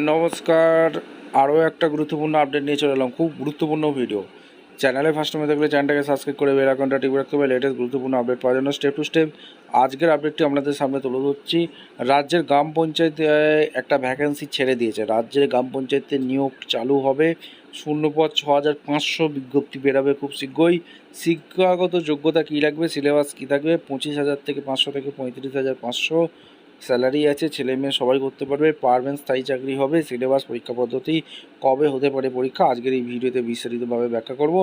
নমস্কার। আরও একটা গুরুত্বপূর্ণ আপডেট নিয়ে চলে এলাম, খুব গুরুত্বপূর্ণ ভিডিও। চ্যানেলে ফার্স্ট টাইমে দেখলে চ্যানেলটাকে সাবস্ক্রাইব করে বেল আইকনটা টিপে রাখতে হবে লেটেস্ট গুরুত্বপূর্ণ আপডেট পাওয়ার জন্য। স্টেপ টু স্টেপ আজকের আপডেটটি আপনাদের সামনে তুলে ধরছি। রাজ্যের গ্রাম পঞ্চায়েতে একটা ভ্যাকেন্সি ছেড়ে দিয়েছে। রাজ্যের গ্রাম পঞ্চায়েতের নিয়োগ চালু হবে। শূন্যপদ 6500, বিজ্ঞপ্তি বেরাবে খুব শীঘ্রই। শিক্ষাগত যোগ্যতা কী লাগবে, সিলেবাস কী থাকবে, 25,000 থেকে 500 থেকে 35,500 স্যালারি আছে। ছেলে মেয়ে সবাই করতে পারবে, পারবেন, স্থায়ী চাকরি হবে। সিলেবাস, পরীক্ষা পদ্ধতি, কবে হতে পারে পরীক্ষা, আজকের এই ভিডিওতে বিস্তারিতভাবে ব্যাখ্যা করব।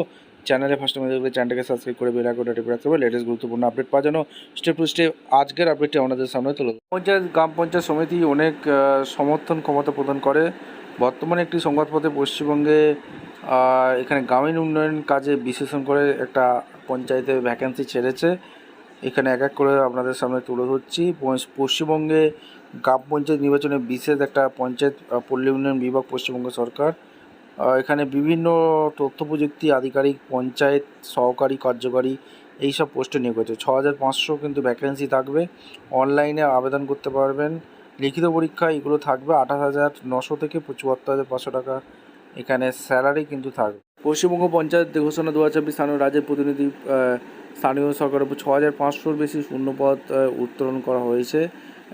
চ্যানেলে ফার্স্ট টাইম দেখলে চ্যানেলটাকে সাবস্ক্রাইব করে বেল আইকনটা টিপে রাখতে হবে লেটেস্ট গুরুত্বপূর্ণ আপডেট পাওয়ার জন্য। স্টেপ টু স্টেপ আজকের আপডেটটি আমাদের সামনে তুলে ধরব। গ্রাম পঞ্চায়েত সমিতি অনেক সমর্থন ক্ষমতা প্রদান করে। বর্তমানে একটি সংবাদপত্রে পশ্চিমবঙ্গে এখানে গ্রামীণ উন্নয়ন কাজে বিশ্লেষণ করে একটা পঞ্চায়েতে ভ্যাকেন্সি ছেড়েছে। এখানে এক এক করে আপনাদের সামনে তুলে ধরছি। পশ্চিমবঙ্গে গ্রাম পঞ্চায়েত নির্বাচনে বিশেষ একটা পঞ্চায়েত পল্লী উন্নয়ন বিভাগ পশ্চিমবঙ্গ সরকার এখানে বিভিন্ন তথ্য প্রযুক্তি আধিকারিক, পঞ্চায়েত সহকারী কার্যকারী এইসব পোস্টে নিয়োগ হয়েছে। 6500 কিন্তু ভ্যাকেন্সি থাকবে। অনলাইনে আবেদন করতে পারবেন। লিখিত পরীক্ষা এগুলো থাকবে। 28,900 থেকে 74,500 টাকা এখানে স্যালারি কিন্তু থাকবে। পশ্চিমবঙ্গ পঞ্চায়েত ঘোষণা 2024 স্থানীয় রাজ্যের প্রতিনিধি স্থানীয় সরকারের উপর 6,500-র বেশি শূন্যপদ উত্তোলন করা হয়েছে।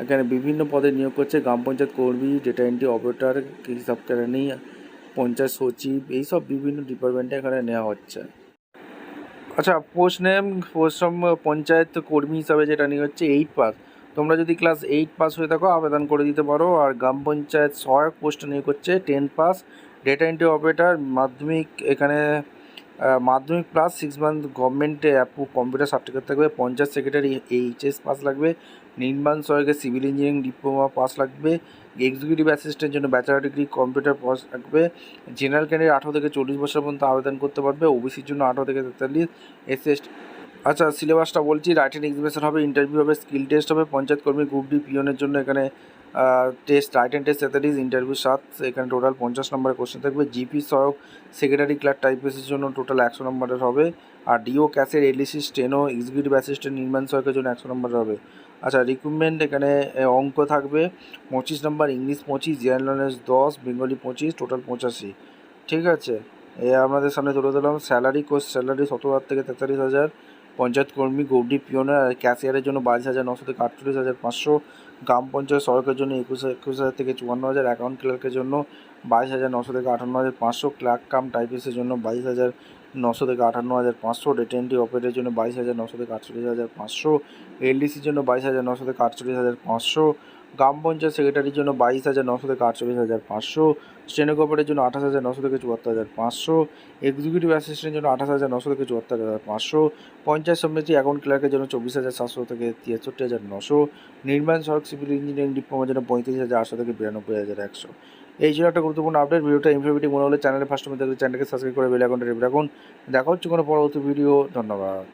এখানে বিভিন্ন পদে নিয়োগ করছে। গ্রাম পঞ্চায়েত কর্মী, ডেটা এন্ট্রি অপারেটর, হিসাব কেরানি, পঞ্চায়েত সচিব, এইসব বিভিন্ন ডিপার্টমেন্টে এখানে নেওয়া হচ্ছে। আচ্ছা, পোস্ট নেম পঞ্চায়েত কর্মী হিসাবে যেটা নিয়ে হচ্ছে 8 পাস। তোমরা যদি ক্লাস 8 পাস হয়ে থাকো আবেদন করে দিতে পারো। আর গ্রাম পঞ্চায়েত সহায়ক পোস্টে নিয়োগ করছে 10 pass. Data entry operator Madhyamik, এখানে মাধ্যমিক প্লাস 6 মান্থ গভর্নমেন্টে অ্যাপ্রুভ কম্পিউটার সার্টিফিকেট থাকবে। পঞ্চায়েত সেক্রেটারি এইচএস পাস লাগবে। নির্মাণ সহায়কের সিভিল ইঞ্জিনিয়ারিং ডিপ্লোমা পাস লাগবে। এক্সিকিউটিভ অ্যাসিস্ট্যান্টের জন্য ব্যাচেলার ডিগ্রি কম্পিউটার পাস লাগবে। জেনারেল ক্যান্ডিডেট 18 থেকে 40 বছর পর্যন্ত আবেদন করতে পারবে। ওবিসির জন্য 18 থেকে 43, এসসি এসটি। আচ্ছা, সিলেবাসটা বলছি। রাইটিং এক্সামিনেশন হবে, ইন্টারভিউ হবে, স্কিল টেস্ট হবে। পঞ্চায়েত কর্মী গ্রুপ ডি পিওনের জন্য এখানে টেস্ট, রাইটিং টেস্ট 33, ইন্টারভিউ 7। এখানে টোটাল 50 নম্বরের কোশ্চেন থাকবে। জিপি সহায়ক সেক্রেটারি ক্লার্ক টাইপিসের জন্য টোটাল 100 নম্বরের হবে। আর ডিও ক্যাশের, এলডিসি, স্টেনো, এক্সিকিউটিভ অ্যাসিস্ট্যান্ট, নির্মাণ সহায়কের জন্য 100 নম্বরের হবে। আচ্ছা, রিক্রুটমেন্ট এখানে অঙ্ক থাকবে 25 number, English 25, general knowledge 10, Bengali 25, total 85। ঠিক আছে, আপনাদের সামনে তুলে দিলাম। স্যালারি, স্যালারি 17,000 থেকে 43,000। পঞ্চায়েত কর্মী, গৌডি পিওনের, ক্যাশিয়ারের জন্য 22,900 থেকে 48,500। গ্রাম পঞ্চায়েত সহায়কের জন্য 21,000 থেকে 54,000। অ্যাকাউন্ট ক্লার্কের জন্য 22,900 থেকে 58,500। ক্লার্ক কাম টাইপিস্টের জন্য 22,900 থেকে 58,500। ডেটা এন্ট্রি অপারেটরের জন্য 22,900 থেকে 48,500। এলডিসির জন্য 22,900 থেকে 48,500। গ্রাম পঞ্চায়েত সেক্রেটারির জন্য 22,900 থেকে 48,500। স্টেনোগ্রাফারের জন্য 28,900 থেকে 74,500। এক্সিকিউটিভ অ্যাসিস্ট্যান্টের জন্য 28,900 থেকে 74,500। পঞ্চায়েত সমিতি অ্যাকাউন্ট ক্লার্কের জন্য 24,700 থেকে 63,900। নির্মাণ সড়ক সিভিল ইঞ্জিনিয়ারিং ডিপ্লোমার জন্য 35,800 থেকে 92,100। এই ছিল একটা গুরুত্বপূর্ণ আপডেট। ভিডিওটা ইনফরমেটিভ মনে হলে চ্যানেলে ফার্স্ট টাইম দেখলে চ্যানেলকে সাবস্ক্রাইব করে বেল আইকনটা টিপে রাখুন। দেখা হচ্ছে কোনো পরবর্তী ভিডিও। ধন্যবাদ।